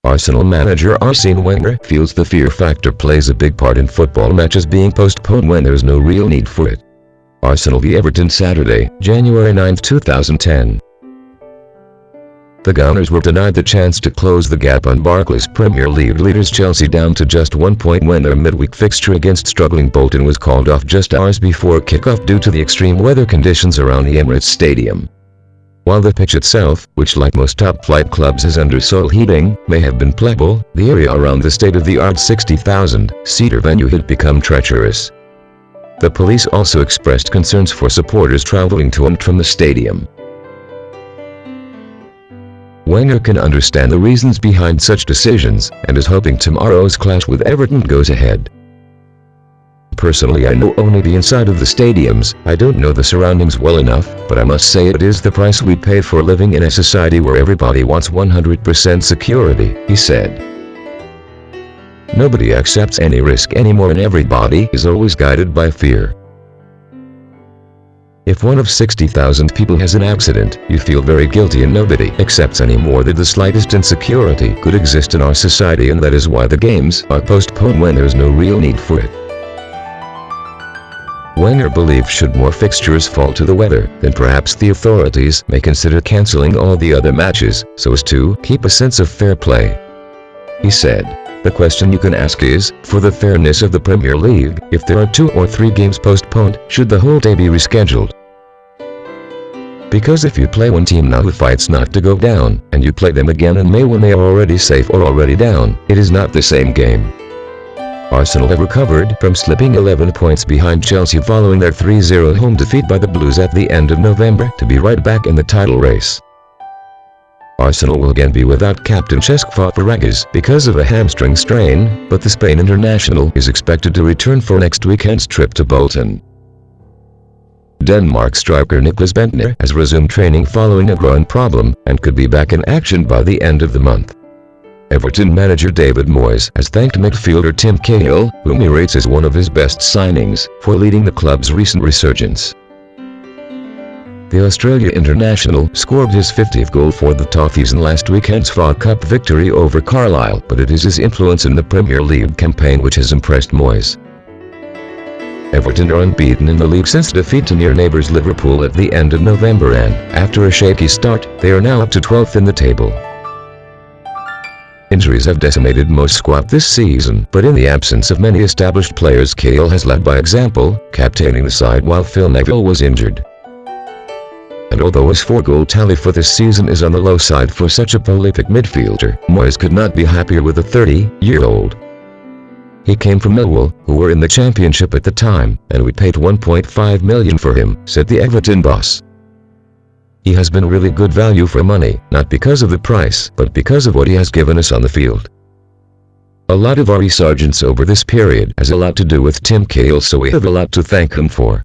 Arsenal manager Arsene Wenger feels the fear factor plays a big part in football matches being postponed when there's no real need for it. Arsenal v Everton Saturday, January 9, 2010. The Gunners were denied the chance to close the gap on Barclays Premier League leaders Chelsea down to just 1 point when their midweek fixture against struggling Bolton was called off just hours before kickoff due to the extreme weather conditions around the Emirates Stadium. While the pitch itself, which like most top-flight clubs is under soil heating, may have been playable, the area around the state-of-the-art 60,000-seater venue had become treacherous. The police also expressed concerns for supporters traveling to and from the stadium. Wenger can understand the reasons behind such decisions, and is hoping tomorrow's clash with Everton goes ahead. Personally, I know only the inside of the stadiums. I don't know the surroundings well enough, but I must say it is the price we pay for living in a society where everybody wants 100% security, he said. Nobody accepts any risk anymore and everybody is always guided by fear. If one of 60,000 people has an accident, you feel very guilty and nobody accepts anymore that the slightest insecurity could exist in our society, and that is why the games are postponed when there's no real need for it. Wenger believes should more fixtures fall to the weather, then perhaps the authorities may consider cancelling all the other matches, so as to keep a sense of fair play. He said, "The question you can ask is, for the fairness of the Premier League, if there are 2 or 3 games postponed, should the whole day be rescheduled? Because if you play one team now who fights not to go down, and you play them again in May when they are already safe or already down, it is not the same game." Arsenal have recovered from slipping 11 points behind Chelsea following their 3-0 home defeat by the Blues at the end of November to be right back in the title race. Arsenal will again be without captain Cesc Fabregas because of a hamstring strain, but the Spain international is expected to return for next weekend's trip to Bolton. Denmark striker Niklas Bentner has resumed training following a groin problem and could be back in action by the end of the month. Everton manager David Moyes has thanked midfielder Tim Cahill, whom he rates as one of his best signings, for leading the club's recent resurgence. The Australia international scored his 50th goal for the Toffees in last weekend's FA Cup victory over Carlisle, but it is his influence in the Premier League campaign which has impressed Moyes. Everton are unbeaten in the league since defeat to near neighbours Liverpool at the end of November, and, after a shaky start, they are now up to 12th in the table. Injuries have decimated Moyes' squad this season, but in the absence of many established players, Cahill has led by example, captaining the side while Phil Neville was injured. And although his 4-goal tally for this season is on the low side for such a prolific midfielder, Moyes could not be happier with the 30-year-old. He came from Millwall, who were in the Championship at the time, and we paid £1.5 million for him, said the Everton boss. He has been really good value for money, not because of the price, but because of what he has given us on the field. A lot of our resurgence over this period has a lot to do with Tim Cahill, so we have a lot to thank him for.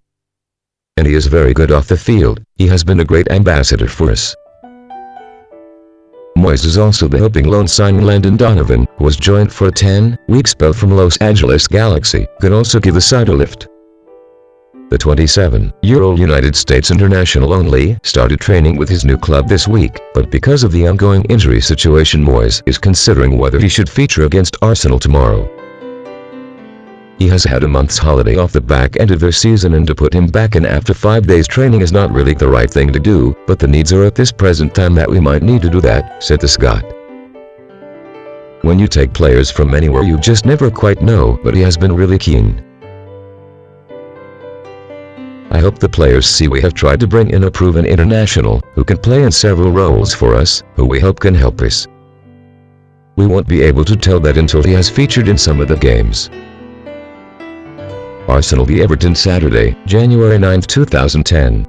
And he is very good off the field. He has been a great ambassador for us. Moyes is also the hoping loan signing Landon Donovan, who was joined for a 10-week spell from Los Angeles Galaxy, could also give the side a lift. The 27-year-old United States international only started training with his new club this week, but because of the ongoing injury situation, Moyes is considering whether he should feature against Arsenal tomorrow. He has had a month's holiday off the back end of their season, and to put him back in after 5 days training is not really the right thing to do, but the needs are at this present time that we might need to do that, said the Scot. When you take players from anywhere you just never quite know, but he has been really keen. I hope the players see we have tried to bring in a proven international, who can play in several roles for us, who we hope can help us. We won't be able to tell that until he has featured in some of the games. Arsenal v Everton Saturday, January 9, 2010.